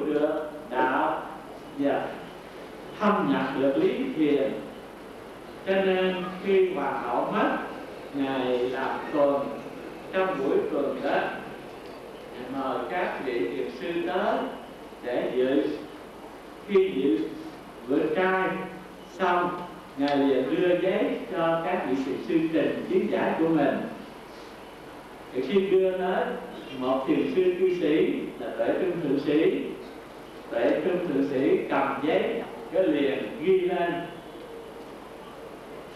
được đạo và thâm nhập được lý thiền. Cho nên khi hoàng hậu mất, ngài làm tuần, trong buổi tuần đó mời các vị thiền sư tới để dự. Khi dự bữa trai xong, ngài liền đưa giấy cho các vị thiền sư trình kiến giải của mình. Thì khi đưa tới, một thiền sư cư sĩ là Tuệ Trung Thượng Sĩ, Tuệ Trung Thượng Sĩ cầm giấy cái liền ghi lên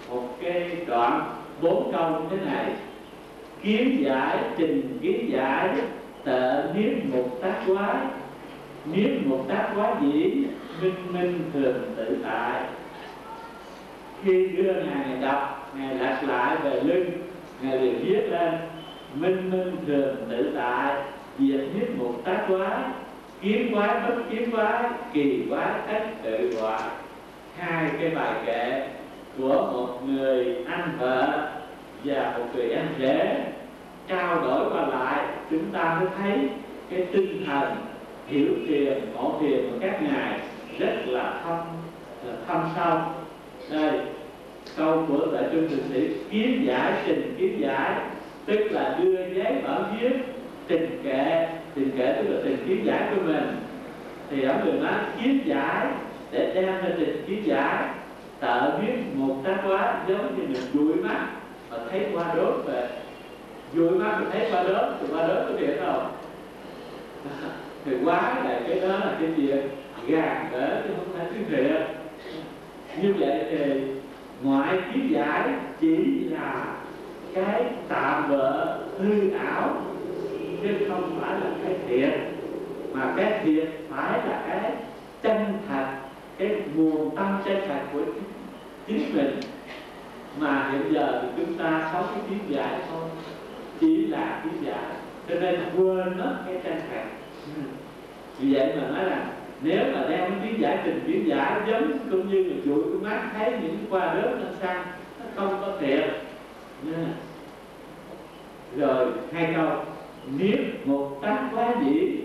một cái đoạn 4 câu như thế này: kiến giải, trình kiến giải, tệ niết mục tác quái, niết mục tác quái dĩ, minh minh thường tự tại. Khi đưa ngài đọc, ngài lật lại về lưng, ngài liền viết lên: minh minh thường tự tại, diệt niết mục tác quái, kiến quái bất kiến quái, kỳ quái ách tự hoại. Hai cái bài kệ của một người anh vợ và một người anh rể trao đổi qua lại, chúng ta mới thấy cái tinh thần hiểu thiền, ngộ thiền của các ngài rất là thâm sâu. Đây, câu của Đại Trung Thượng Sĩ: kiến giải, trình kiến giải, tức là đưa giấy bản viết trình kệ tức là trình kiến giải của mình. Thì ông người nói kiến giải để đem ra trình kiến giải, tợ viết một tác quái, giống như mình dụi mắt mà thấy qua đốt về, dụi mắt mà thấy qua đốt, thì qua đốt có thiệt không? Thì quá là cái đó là cái chuyện gàn gỡ chứ không phải cái thiệt. Như vậy thì ngoại kiến giải chỉ là cái tạm bợ hư ảo, chứ không phải là cái thiệt. Mà cái thiệt phải là cái chân thật, cái nguồn tâm chân thật của chính mình. Mà hiện giờ thì chúng ta sống cái kiến giải thôi, chỉ là kiến giải, cho nên quên mất cái chân thật. Vì vậy mà nói là nếu mà đem cái kiến giải trình kiến giải giống cũng như là dụi cái mắt thấy những qua đớp lên xăng, nó không có thiệt. Rồi hai câu: niết một tác quá dĩ,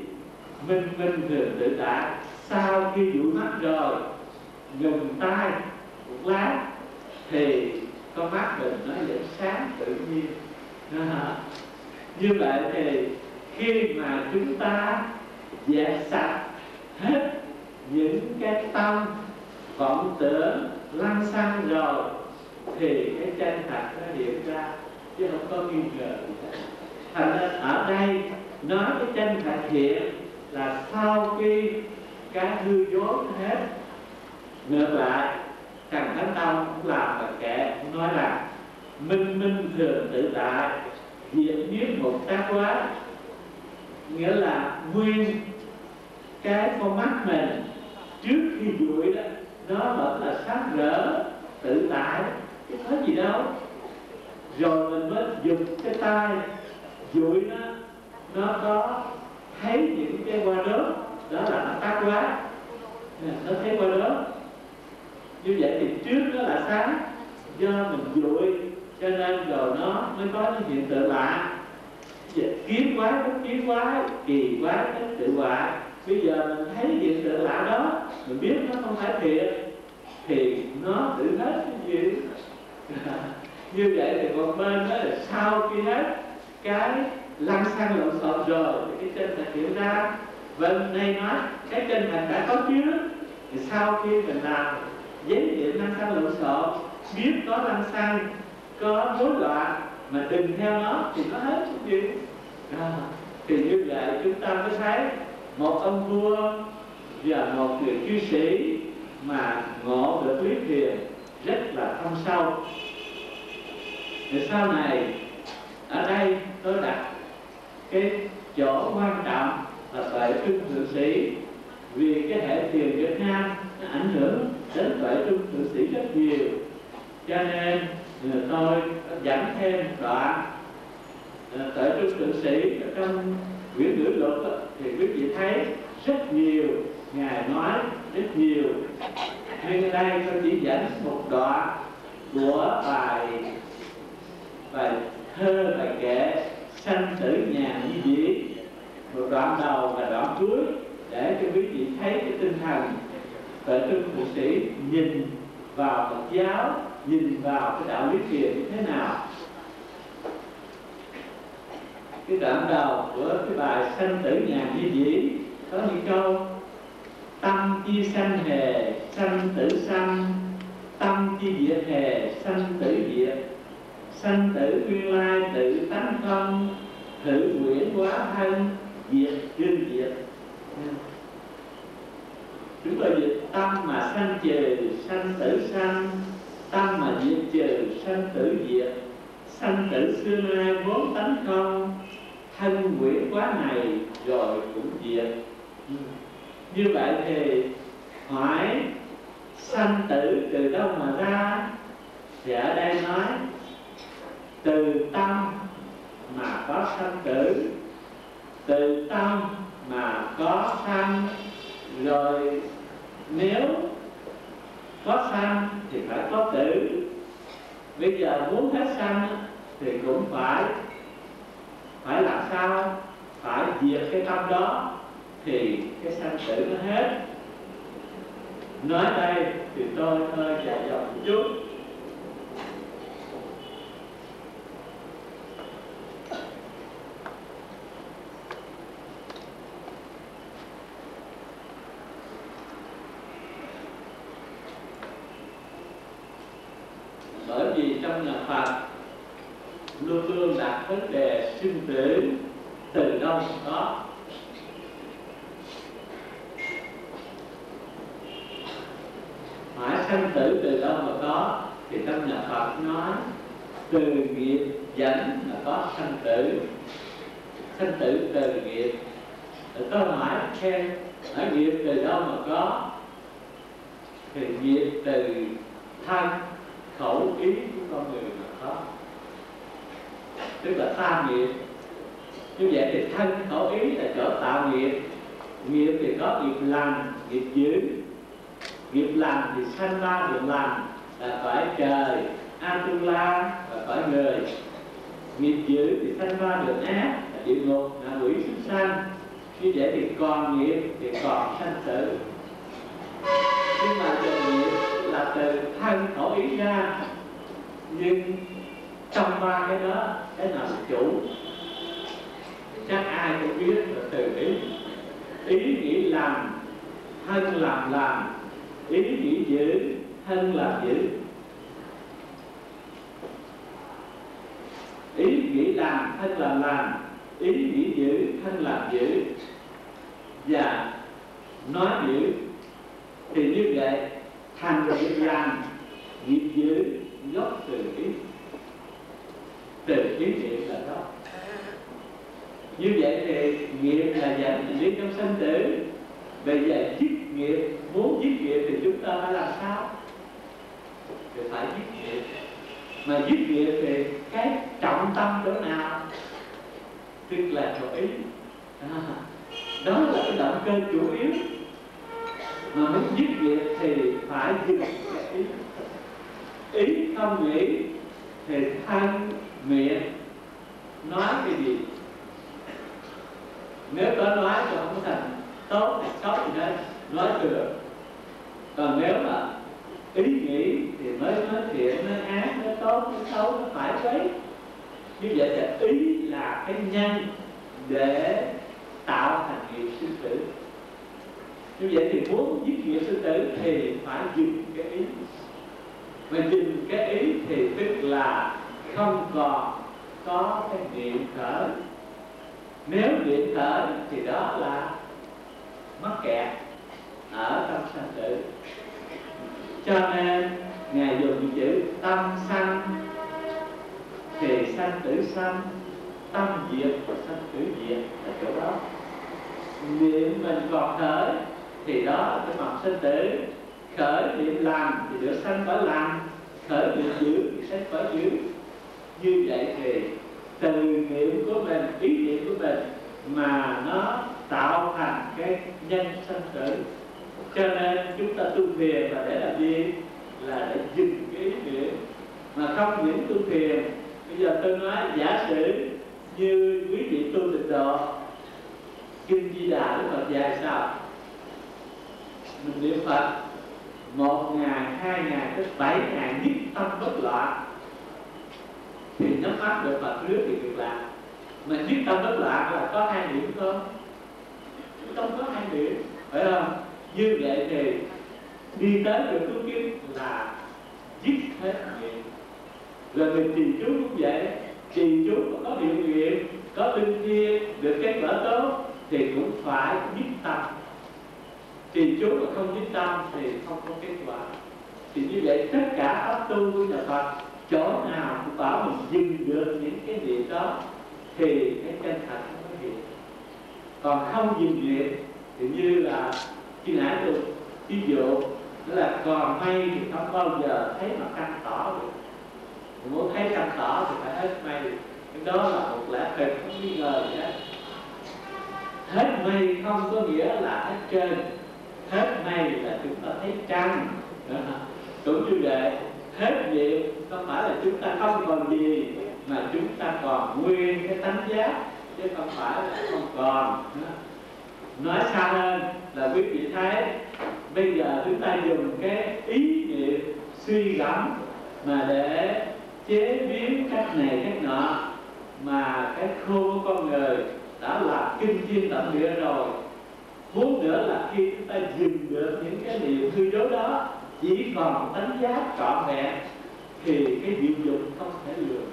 minh minh thường tự tại. Sau khi dụi mắt rồi, ngừng tay một lát thì con mắt mình nó vẫn sáng tự nhiên. Như vậy thì khi mà chúng ta dẹp sạch hết những cái tâm vọng tưởng lăng xăng rồi, thì cái chân thật nó hiện ra, chứ không có nghi ngờ gì hết. Thành ra ở đây nói cái chân thật hiện là sau khi cái hư dối hết. Ngược lại, Trần Thánh Tông cũng làm bài kệ, cũng nói là minh minh thường tự tại, diệt niết một tác quái. Nghĩa là nguyên cái con mắt mình trước khi dụi đó, nó vẫn là sáng rỡ tự tại, chứ có gì đâu. Rồi mình mới dùng cái tay dụi nó có thấy những cái qua đớp, đó là nó tác quá, nó thấy qua đớp. Như vậy thì trước nó là sáng, do mình dụi cho nên rồi nó mới có những hiện tượng lạ. Kiến quái bất kiến quái, kỳ quái bất tự hoại. Bây giờ mình thấy hiện tượng lạ đó, mình biết nó không phải thiệt, thì nó tự hết cái gì. Như vậy thì một bên đó là sau khi hết cái lăng xăng lộn xộn rồi thì cái chân thật hiện ra. Bên đây nói cái chân thật đã có trước, thì sau khi mình làm giấy điện lăng xăng lộn xộn, biết có lăng xăng, có rối loạn mà đừng theo nó thì nó hết cái gì. Thì như vậy chúng ta mới thấy một ông vua và một người cư sĩ mà ngộ được lý thiền rất là thâm sâu. Thì sau này ở đây tôi đặt cái chỗ quan trọng là Tuệ Trung Thượng Sĩ, vì cái hệ thiền Việt Nam nó ảnh hưởng đến Tuệ Trung Thượng Sĩ rất nhiều, cho nên tôi dẫn thêm đoạn Tuệ Trung Thượng Sĩ trong quyển ngữ luật thì quý vị thấy rất nhiều, ngài nói rất nhiều. Nhưng ở đây tôi chỉ dẫn một đoạn của bài thơ, bài kệ Sanh tử nhàn như dĩ, một đoạn đầu và đoạn cuối để cho quý vị thấy cái tinh thần Tuệ Trung Thượng Sĩ nhìn vào Phật giáo, nhìn vào cái đạo lý thiền như thế nào. Cái đoạn đầu của cái bài Sanh Tử Nhàn Di Dĩ có những câu: tâm chi sanh hề, sanh tử sanh, tâm chi diệt hề, sanh tử diệt, sanh tử nguyên lai tự tánh không, thử quyển hóa thân, diệt đương diệt. Chúng tôi dịch: tâm mà sanh trừ, sanh tử sanh, tâm mà diệt trừ, sanh tử diệt, sanh tử xưa nay vốn tánh không, thân quyển quá này rồi cũng diệt. Như vậy thì hỏi sanh tử từ đâu mà ra? Thì ở đây nói từ tâm mà có sanh tử, từ tâm mà có sanh, rồi nếu có sanh thì phải có tử. Bây giờ muốn hết sanh thì cũng phải làm sao? Phải diệt cái tâm đó thì cái sanh tử nó hết. Nói đây thì tôi hơi dài dòng một chút. Bởi vì trong nhà Phật luôn luôn đặt vấn đề sinh tử từ đâu có. Hỏi sanh tử từ đâu mà có, thì trong nhà Phật nói từ nghiệp dẫn mà có sanh tử. Sanh tử từ nghiệp. Rồi tôi hỏi xem ở nghiệp từ đâu mà có, thì nghiệp từ thân khẩu ý của con người mà có, tức là tam nghiệp. Như vậy thì thân khẩu ý là chỗ tạo nghiệp. Nghiệp thì có nghiệp lành, nghiệp dữ. Nghiệp lành thì sanh ra được lành là cõi trời Atula và cõi người. Nghiệp dữ thì sanh ra được ác là địa ngục, là quỷ súc sanh. Như vậy thì còn nghiệp thì còn sanh tử. Nhưng mà từ nghiệp là từ thân khẩu ý ra. Nhưng trong ba cái đó, cái nào là chủ? Chắc ai cũng biết là từ ý. Ý nghĩ làm, thân làm, ý nghĩ giữ, thân làm giữ. Ý nghĩ làm, thân làm, ý nghĩ giữ, thân làm giữ. Và nói giữ thì như vậy thành nghiệp làm, nghiệp giữ gốc từ ý. Từ ý niệm là đó. Như vậy thì nghiệp là dẫn mình đi trong sanh tử. Bây giờ dứt nghiệp, muốn dứt nghiệp thì chúng ta phải làm sao? Thì phải dứt nghiệp. Mà dứt nghiệp thì cái trọng tâm chỗ nào? Tức là chỗ ý. Đó là cái động cơ chủ yếu. Mà muốn dứt nghiệp thì phải dừng cái ý. Ý không nghĩ thì thân miệng nói cái gì? Nếu có nói thì không có thành tốt hay xấu gì hết, nói được. Còn nếu mà ý nghĩ thì mới nói thiện, nói ác, nói tốt, nói xấu, nó phải đấy. Như vậy thì ý là cái nhân để tạo thành nghiệp sinh tử. Như vậy thì muốn dứt nghiệp sinh tử thì phải dừng cái ý. Mà dừng cái ý thì tức là không còn có cái niệm khởi. Nếu niệm khởi thì đó là mắc kẹt ở trong sanh tử. Cho nên Ngài dùng những chữ tâm sanh thì sanh tử sanh, tâm diệt và sanh tử diệt là chỗ đó. Niệm mình còn khởi thì đó là cái mặt sanh tử. Khởi niệm làm thì được sanh cõi làm, khởi niệm giữ thì sanh cõi giữ. Như vậy thì từ niệm của mình, ý niệm của mình mà nó tạo thành cái nhân sanh tử. Cho nên chúng ta tu thiền là để làm gì? Là để dừng cái ý niệm. Mà không những tu thiền, bây giờ tôi nói giả sử như quý vị tu tịnh độ, Kinh Di Đà Đức Phật dạy sao? Phật 1 ngày, 2 ngày, tới 7 ngày nhất tâm bất loạn, thì nhắm mắt được Phật rước thì được làm. Mà nhất tâm bất loạn là có 2 điểm không? Không có 2 điểm, phải không? Như vậy thì đi tới được cứu kiếp là dứt hết nghiệp. Rồi mình trì chú cũng vậy, trì chú mà có điều kiện, có linh thiêng, được kết quả tốt thì cũng phải nhất tâm. Trì chú mà không nhất tâm thì không có kết quả. Thì như vậy tất cả pháp tu của nhà Phật, chỗ nào cũng bảo mình dừng được những cái niệm đó thì cái chân thật không có hiện. Còn không dừng niệm thì như là khi nãy tôi ví dụ, đó là còn mây thì không bao giờ thấy mặt trăng tỏ được. Muốn thấy trăng tỏ thì phải hết mây. Cái đó là một lẽ thật không nghi ngờ gì hết. Hết mây không có nghĩa là hết trên. Hết mây là chúng ta thấy trăng. Cũng như vậy, hết niệm không phải là chúng ta không còn gì, mà chúng ta còn nguyên cái tánh giác, chứ không phải là không còn. Nói xa hơn là quý vị thấy bây giờ chúng ta dùng cái ý niệm suy gẫm mà để chế biến cách này cách nọ, mà cái khôn của con người đã làm kinh thiên động địa rồi. Muốn nữa là khi chúng ta dừng được những cái niệm hư dối đó, chỉ còn tánh giác trọn vẹn, thì cái diệu dụng không thể lường.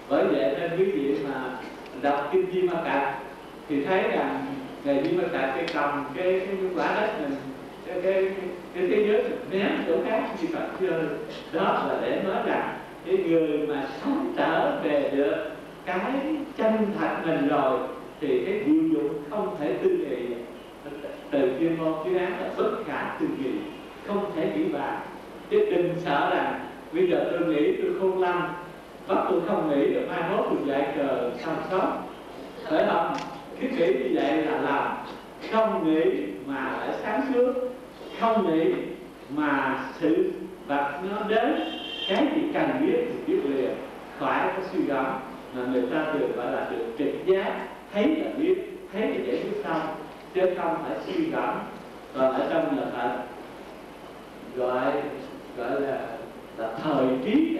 Bởi vậy nên quý vị mà đọc kinh Di Ma Cật thì thấy rằng ngày Di Ma Cật cái cầm cái quả đất mình, cái thế giới mình ném chỗ khác như Phật chơi. Đó là để nói rằng cái người mà sống trở về được cái chân thật mình rồi thì cái diệu dụng không thể tư nghị. Từ chuyên môn chuyên án là bất khả tư nghị, không thể nghĩ bàn. Chứ đừng sợ rằng bây giờ tôi nghĩ tôi khôn lanh, bắt tôi không nghĩ được mai mốt tôi dạy cờ sao sống, phải không? Cái nghĩ như vậy là làm. Không nghĩ mà lại sáng suốt, không nghĩ mà sự vật nó đến, cái gì cần biết thì biết liền, phải có suy gẫm. Mà người ta thường gọi là được trực giác, thấy là biết, thấy là giải quyết xong, chứ không phải suy gẫm. Còn ở trong nhà Phật gọi là thời trí,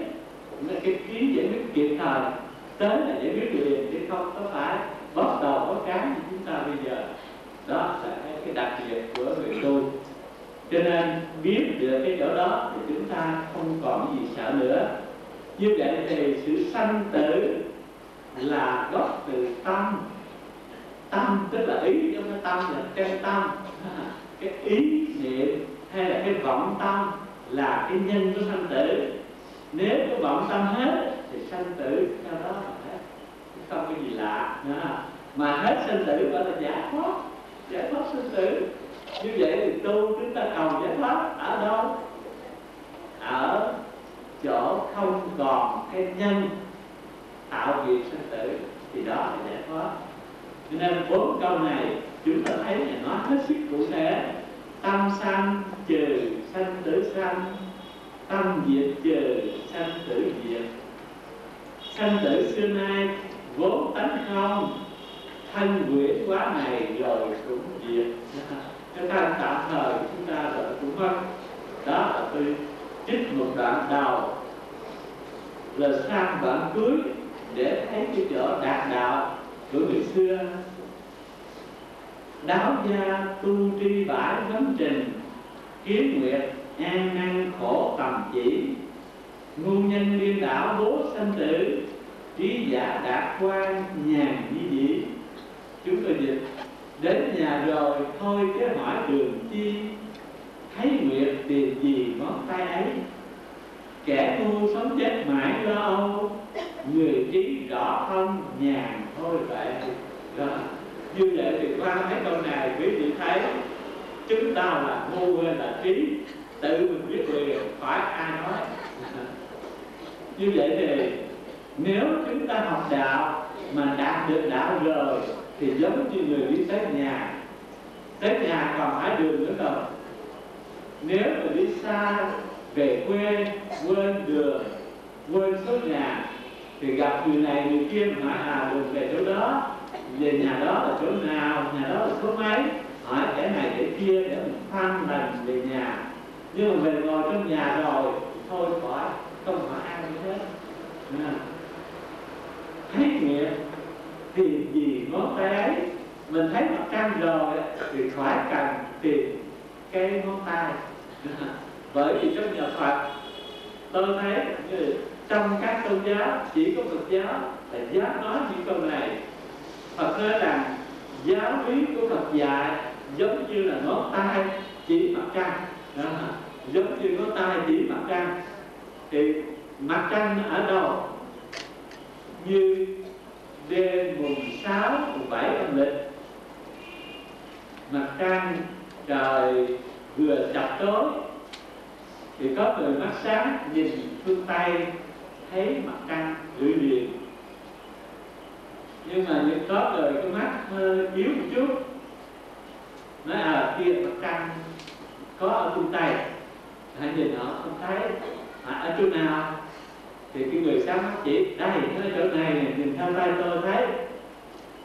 cái trí giải quyết kịp thời, tới là giải quyết liền, chứ không có phải bóp đầu bóp cán như chúng ta bây giờ. Đó là cái đặc biệt của người tu. Cho nên biết được cái chỗ đó thì chúng ta không còn gì sợ nữa. Như vậy thì sự sanh tử là gốc từ tâm. Tâm tức là ý, chứ không phải tâm là chân tâm. Cái ý niệm hay là cái vọng tâm là cái nhân của sanh tử. Nếu cái vọng tâm hết thì sanh tử theo đó mà hết, không có gì lạ. Mà hết sanh tử gọi là giải thoát sanh tử. Như vậy thì tu chúng ta cầu giải thoát ở đâu? Ở chỗ không còn cái nhân tạo nghiệp sanh tử, thì đó là giải thoát. Cho nên 4 câu này chúng ta thấy là nó hết sức cụ thể. Tâm sanh trừ sanh tử sanh, tâm diệt trừ sanh tử diệt. Sanh tử xưa nay vốn tánh không, thân quyển quá này rồi cũng diệt. Cái thân tạm thời chúng ta rồi cũng mất. Đó là tôi trích một đoạn đầu rồi sang đoạn cuối để thấy cái chỗ đạt đạo của người xưa. Đáo gia tu tri bãi vấn trình, kiến nguyệt an năng khổ tầm chỉ. Ngu nhân điên đảo bố sanh tử, trí giả đạt quan nhàn như dĩ. Chúng tôi dịch: đến nhà rồi thôi chứ hỏi đường chi, thấy nguyệt tìm gì ngón tay ấy. Kẻ ngu sống chết mãi lo âu, người trí rõ không nhàn thôi vậy. Rồi, như vậy thì qua mấy câu này quý vị thấy chúng ta là ngu hay là trí, tự mình biết liền, phải ai nói. Như vậy thì nếu chúng ta học đạo mà đạt được đạo rồi thì giống như người đi tới nhà còn hỏi đường nữa không? Nếu mà đi xa về quê quên đường, quên số nhà thì gặp người này người kia hỏi đường về chỗ đó, về nhà đó là chỗ nào, nhà đó là số mấy, hỏi kẻ này kẻ kia để mình phan lần về nhà. Nhưng mà mình ngồi trong nhà rồi thôi khỏi, không hỏi ai nữa hết. Thấy nghiệp thì vì ngón tay ấy, mình thấy mặt trăng rồi thì khỏi cần tìm cái ngón tay. Bởi vì trong nhà Phật tôi thấy trong các tôn giáo, chỉ có Phật giáo là dám nói những câu này. Phật nói rằng giáo lý của Phật dạy giống như là ngón tay chỉ mặt trăng. Giống như ngón tay chỉ mặt trăng. Thì mặt trăng ở đâu? Như đêm mùng 6, mùng 7 âm lịch, mặt trăng trời vừa chập tối thì có người mắt sáng nhìn phương Tây thấy mặt trăng gửi liền. Nhưng mà những có người cái mắt hơi yếu một chút, nói kia mặt trăng có ở phương Tây, hãy nhìn họ không thấy. Ở chỗ nào? Thì cái người sáng mắt chỉ đây, ở chỗ này, nhìn theo tay tôi thấy.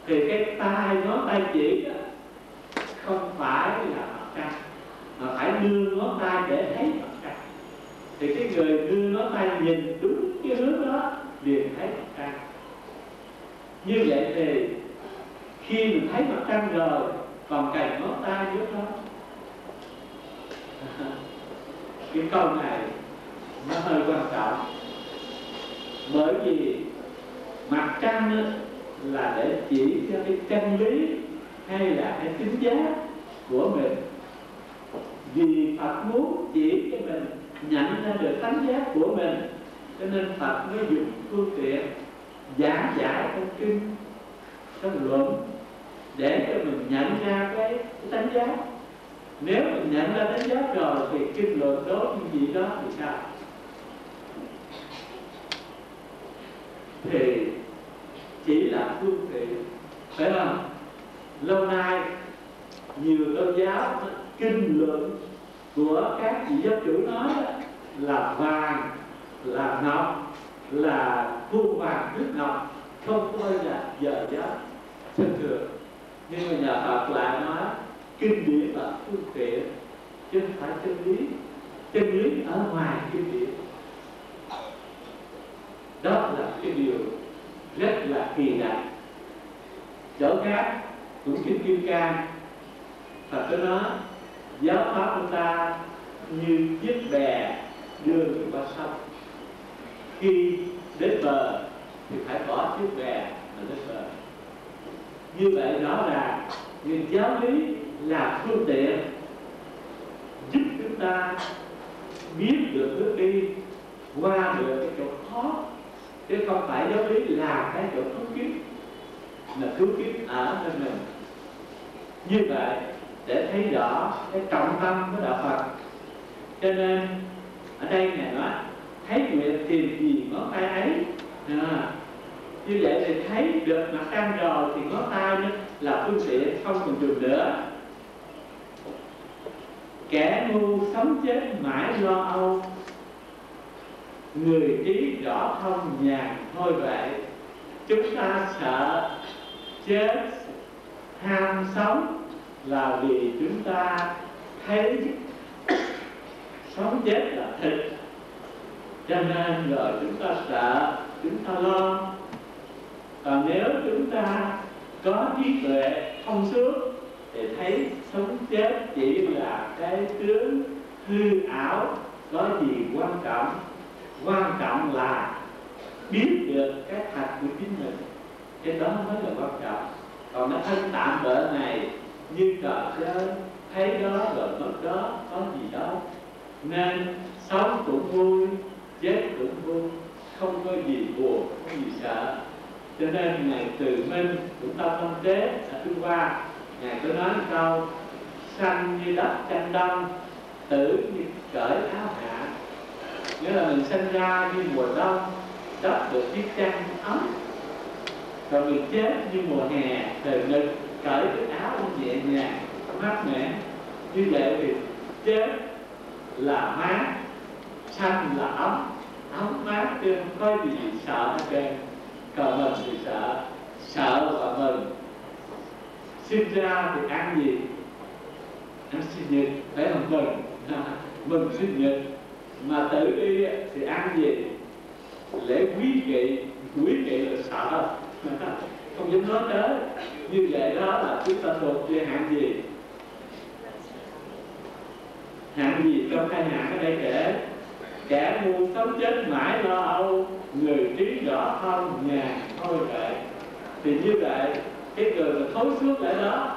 Thì cái tay ngón tay chỉ không phải là mặt trăng, mà phải đưa ngón tay để thấy mặt trăng. Thì cái người đưa ngón tay nhìn đúng cái hướng đó liền thấy mặt trăng. Như vậy thì khi mình thấy mặt trăng rồi còn cành ngón tay nữa không? Cái câu này nó hơi quan trọng, bởi vì mặt trăng là để chỉ cho cái chân lý hay là cái tính giá của mình. Vì Phật muốn chỉ cho mình nhận ra được tánh giác của mình, cho nên Phật mới dùng phương tiện giảng giải trong kinh, trong luận để cho mình nhận ra cái tánh giác. Nếu mình nhận ra tánh giác rồi thì kinh luận đối những gì đó thì sao? Thì chỉ là phương tiện, phải không? Lâu nay nhiều tôn giáo kinh luận của các vị giáo chủ nói là vàng, là ngọc, là vuông vàng nước ngọc, không có bao giờ giáo thường thường. Nhưng mà nhà Phật lại nói kinh điển là phương tiện chứ không phải chân lý. Chân lý ở ngoài kinh điển. Đó là cái điều rất là kỳ lạ. Chỗ khác cũng kinh Kim Cang, Phật có nói giáo pháp của ta như chiếc bè đưa người qua sông, khi đến bờ thì phải bỏ chiếc bè mà đến bờ. Như vậy rõ ràng nhưng giáo lý là phương tiện giúp chúng ta biết được hướng đi, qua được cái chỗ khó, chứ không phải giáo lý là cái chỗ cứu kiếp, là cứu kiếp ở bên mình. Như vậy để thấy rõ cái trọng tâm của đạo Phật. Cho nên ở đây Ngài nói thấy nguyện tìm gì ngón tay ấy. Như vậy thì thấy được mặt trăng rồi thì ngón tay là phương tiện, không còn dùng nữa. Kẻ ngu sống chết mãi lo âu, người trí rõ thông nhàn thôi vậy. Chúng ta sợ chết, ham sống là vì chúng ta thấy sống chết là thịt, cho nên rồi chúng ta sợ, chúng ta lo. Còn nếu chúng ta có trí tuệ thông suốt thì thấy sống chết chỉ là cái tướng hư ảo, có gì quan trọng. Quan trọng là biết được cái thật của chính mình, cái đó mới là quan trọng. Còn nó thân tạm bợ này như trò chơi, thấy đó rồi mất đó, có gì đó. Nên sống cũng vui, chết cũng vui, không có gì buồn, không gì sợ. Cho nên Ngài Từ Minh của Tâm Tâm Tế ở Trung Hoa, Ngài có nói câu sanh như đất tranh đông, tử như cởi áo hạ. Nghĩa là mình sinh ra như mùa đông, đất được chiếc chăn ấm, rồi mình chết như mùa hè, trời ngực cởi cái áo nhẹ nhàng, mát mẻ. Như vậy thì chết là mát, sanh là ấm, ấm mát chứ không có gì sợ hết trơn. Còn mình thì sợ và mừng. Sinh ra thì ăn gì? ăn sinh nhật phải không mừng mừng sinh nhật, mà tự đi thì ăn gì lễ quý vị là sợ không dám nói tới. Như vậy đó là chúng ta thuộc về hạng gì? Hạng gì trong hai hạng ở đây kể? Kẻ ngu sống chết mãi lo âu, người trí rõ không nhàn thôi vậy. Thì như vậy cái người mà thối suốt lại đó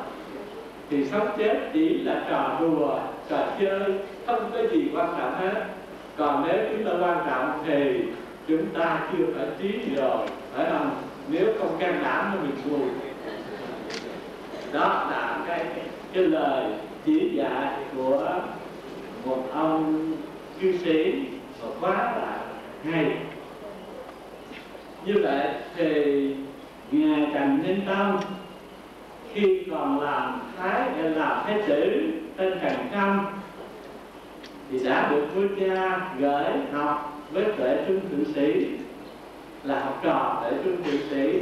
thì sống chết chỉ là trò đùa, trò chơi, không có gì quan trọng hết. Còn nếu chúng ta quan trọng thì chúng ta chưa phải trí rồi, phải không? Nếu không can đảm nó bị buồn. Đó là cái lời chỉ dạy của một ông cư sĩ mà quá là hay. Như vậy thì ngài Trần Nhân Tông khi còn làm thái tử tên Trần Công thì đã được vua cha gửi học với Tuệ Trung Thượng Sĩ, là học trò Tuệ Trung Thượng Sĩ.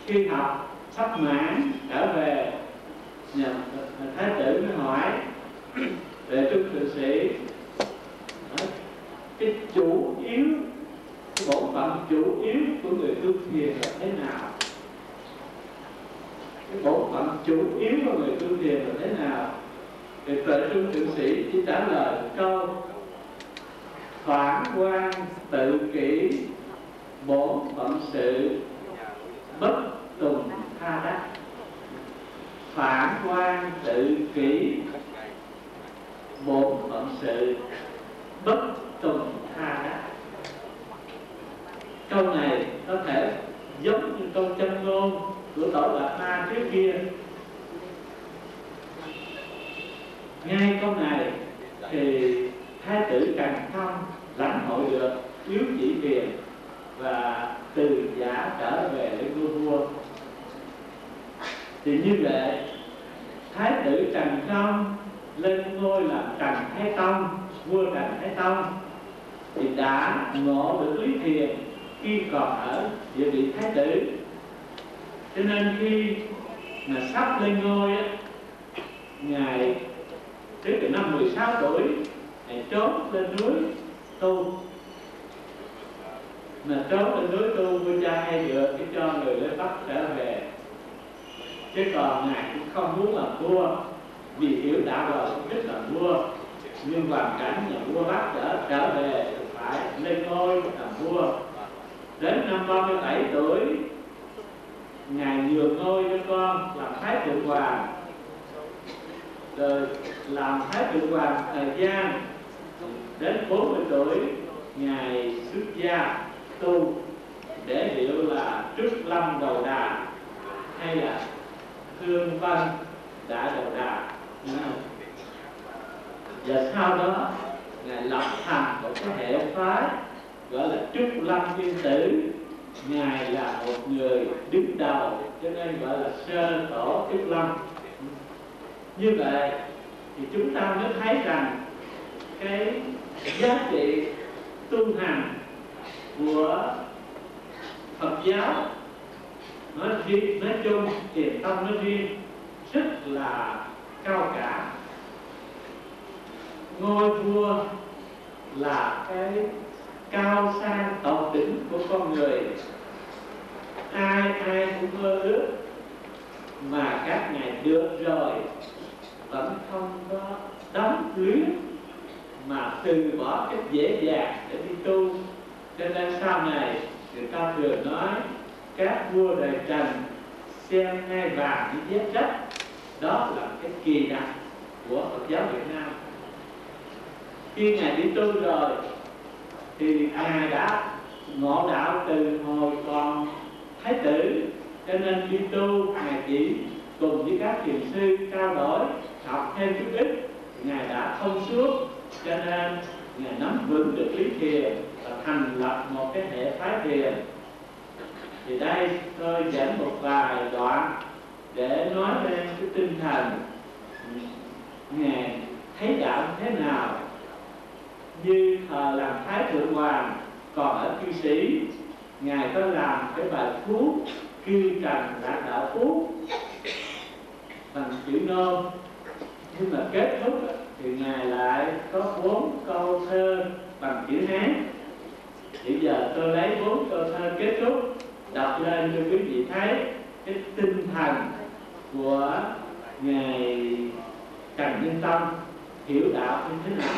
Khi học sắp mãn trở về, nhà thái tử mới hỏi Tuệ Trung Thượng Sĩ cái chủ yếu, cái bổn phận chủ yếu của người tu thiền là thế nào? Cái bổn phận chủ yếu của người tu thiền là thế nào? Thì Tuệ Trung Thượng Sĩ chỉ trả lời câu phản quan tự kỷ, bổn phận sự bất tùng tha đắc. Phản quan tự kỷ, bổn phận sự bất tùng tha đắc. Câu này có thể giống như câu châm ngôn của Tổ Đạt Ma trước kia. Ngay câu này thì thái tử Trần Công lãnh hội được yếu chỉ thiền và từ giả trở về để vua. Thì như vậy thái tử Trần Công lên ngôi làm Trần Thái Tông, vua Trần Thái Tông, thì đã ngộ được lý thiền khi còn ở địa vị thái tử. Cho nên khi mà sắp lên ngôi á, ngài trước từ năm 16 tuổi ngài trốn lên núi tu. Mà trốn lên núi tu, vua cha hay được cái cho người lên Bắc trở về, chứ còn ngài cũng không muốn làm vua, vì hiểu đạo rồi không thích làm vua. Nhưng hoàn cảnh nhà vua Bắc trở về phải lên ngôi làm vua. Đến năm 37 tuổi ngài nhường ngôi cho con làm Thái Thượng Hoàng, rồi làm Thái Thượng Hoàng thời gian. Đến 40 tuổi ngài xuất gia tu để hiệu là Trước Lâm Đầu Đà hay là Thương Vân Đại Đầu Đà. Và sau đó ngài lập thành một cái hệ phái gọi là Trúc Lâm Viên Tử. Ngài là một người đứng đầu cho nên gọi là Sơ Tổ Trúc Lâm. Như vậy thì chúng ta mới thấy rằng cái giá trị tu hành của Phật giáo nói chung, Thiền Tông nói riêng rất là cao cả. Ngôi vua là cái cao sang tột đỉnh của con người, ai cũng mơ ước, mà các ngài được rồi vẫn không có đắm luyến mà từ bỏ cách dễ dàng để đi tu. Cho nên sau này người ta thường nói các vua đời Trần xem ngai vàng như vết rách. Đó là cái kỳ đặc của Phật giáo Việt Nam. Khi ngài đi tu rồi thì ngài đã ngộ đạo từ hồi còn thái tử, cho nên đi tu ngài chỉ cùng với các thiền sư trao đổi, học thêm chút ít, ngài đã thông suốt, cho nên ngài nắm vững được lý thiền và thành lập một cái hệ phái thiền. Thì đây tôi dẫn một vài đoạn để nói lên cái tinh thần ngài thấy đạo thế nào. Như thời làm Thái Thượng Hoàng còn ở cư sĩ, ngài có làm cái bài phú Cư Trần Lạc Đạo Phú bằng chữ nôm. Nhưng mà kết thúc thì Ngài lại có 4 câu thơ bằng chữ Hán. Bây giờ tôi lấy 4 câu thơ kết thúc đọc lên cho quý vị thấy cái tinh thần của Ngài Trần Nhân Tông hiểu đạo như thế nào.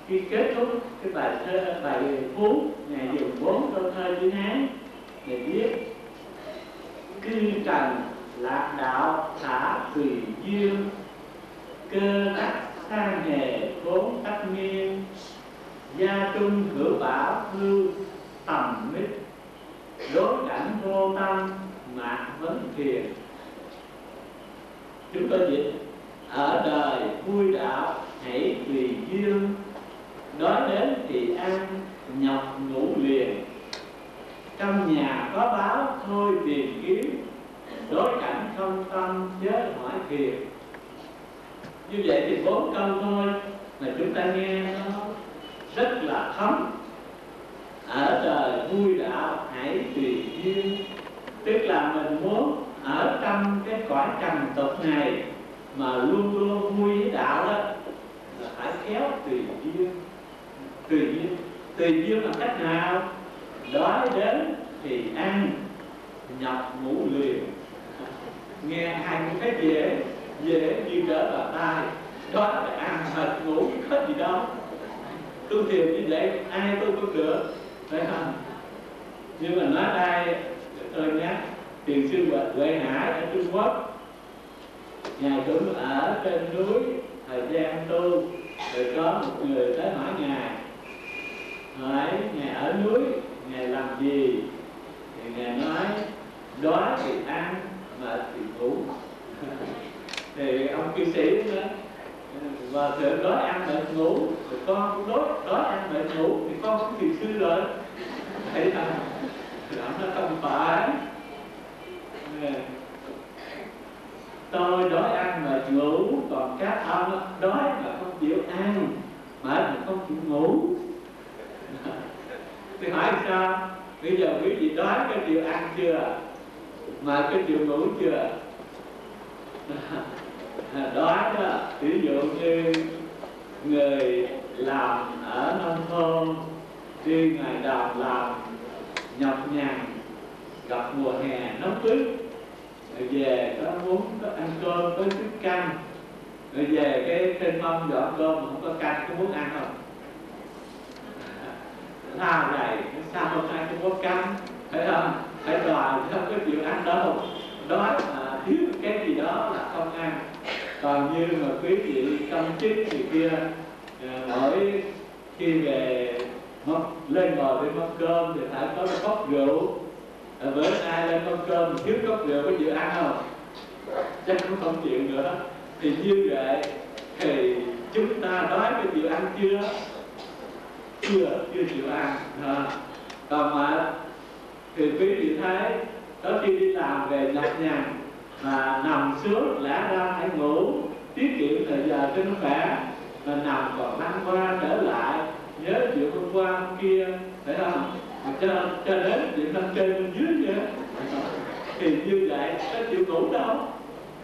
Khi kết thúc cái bài thơ, bài phú, Ngài dùng 4 câu thơ chữ Hán để viết: cư trần lạc đạo thả tùy duyên, cơ đắc sang hề vốn tắc nghiên, gia trung hữu bảo hưu tầm mít, đối cảnh vô tâm mạc vấn thiền. Chúng tôi dịch: ở đời vui đạo hãy tùy duyên, đói đến thì ăn nhọc ngủ liền, trong nhà có báo thôi tìm kiếm, đối cảnh không tâm chớ hỏi thiền. Như vậy thì 4 câu thôi mà chúng ta nghe nó rất là thấm. Ở đời vui đạo hãy tùy duyên, tức là mình muốn ở trong cái cõi trần tục này mà luôn luôn vui với đạo đó, là phải khéo tùy duyên. Tùy duyên bằng cách nào? Đói đến thì ăn, nhọc ngủ liền. Nghe hai cái dễ như trở vào tai. Đói phải ăn, mệt ngủ có gì đâu. Tu thiền như vậy ai tu cũng được, phải không? Nhưng mà nói đây tôi nhắc thiền sư Huệ Hải ở Trung Quốc, Ngài cũng ở trên núi thời gian tu, rồi có một người tới hỏi Ngài ở núi Ngài làm gì? Thì Ngài nói đói thì ăn, mệt thì ngủ. Thì ông cư sĩ đó, và thượng đói ăn mệt ngủ, rồi con cũng đói ăn mệt ngủ, thì con cũng thiền sư rồi. Thấy không? Nó không phải. Tôi đói ăn mệt ngủ, còn các ông đói mà không chịu ăn, mệt mà không chịu ngủ. Thì hỏi sao? Bây giờ quý vị đói có chịu ăn chưa? Mà có chịu ngủ chưa? Đói đó, ví dụ như người làm ở nông thôn đi ngoài đồng làm nhọc nhằn, gặp mùa hè nóng bức, rồi về có muốn có ăn cơm có chút canh, rồi về cái trên mâm dọn cơm mà không có canh, có muốn ăn không? Sao này, sao hôm nay không có canh, phải không? Phải đòi không có chịu ăn đâu. Đói mà thiếu cái gì đó là không ăn. Còn như mà quý vị công chức thì kia, mỗi khi về lên ngồi lên mâm cơm thì phải có một cốc rượu. Bữa nay lên mâm cơm thiếu cốc rượu có chịu ăn không? Chắc cũng không chịu nữa. Thì như vậy thì chúng ta đói có chịu ăn chưa? Chưa chịu ăn. Còn mà thì quý vị thấy có khi đi làm về nhọc nhằn mà nằm xuống lẽ ra phải ngủ, tiết kiệm thời giờ cho nó khỏe, mà nằm còn lăn qua trở lại nhớ chuyện hôm qua hôm kia, phải không? Cho đến chuyện lên trên bên dưới nữa. Thì như vậy có chịu ngủ đâu.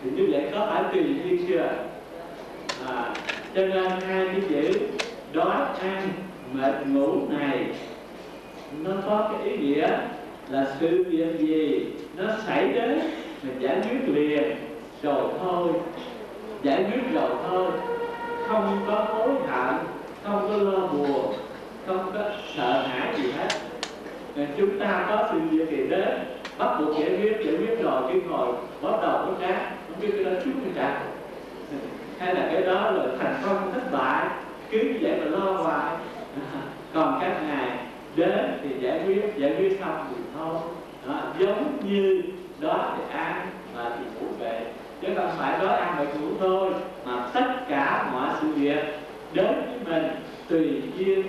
Thì như vậy có phải tùy duyên chưa? Cho nên hai cái chữ đói ăn mệt ngủ này nó có cái ý nghĩa là sự việc gì nó xảy đến mình giải quyết liền rồi thôi, giải quyết rồi thôi, không có hối hận, không có lo buồn, không có sợ hãi gì hết. Chúng ta có sự việc gì đến bắt buộc giải quyết rồi cái ngồi bắt đầu có cái không biết cái đó chút cái cả, hay là cái đó là thành công thất bại, cứ như vậy mà lo hoài. Còn các ngài đến thì giải quyết xong thì thôi. Giống như đó thì ăn mà thì ngủ về, chứ không phải đói ăn và ngủ thôi, mà tất cả mọi sự việc đến với mình tùy duyên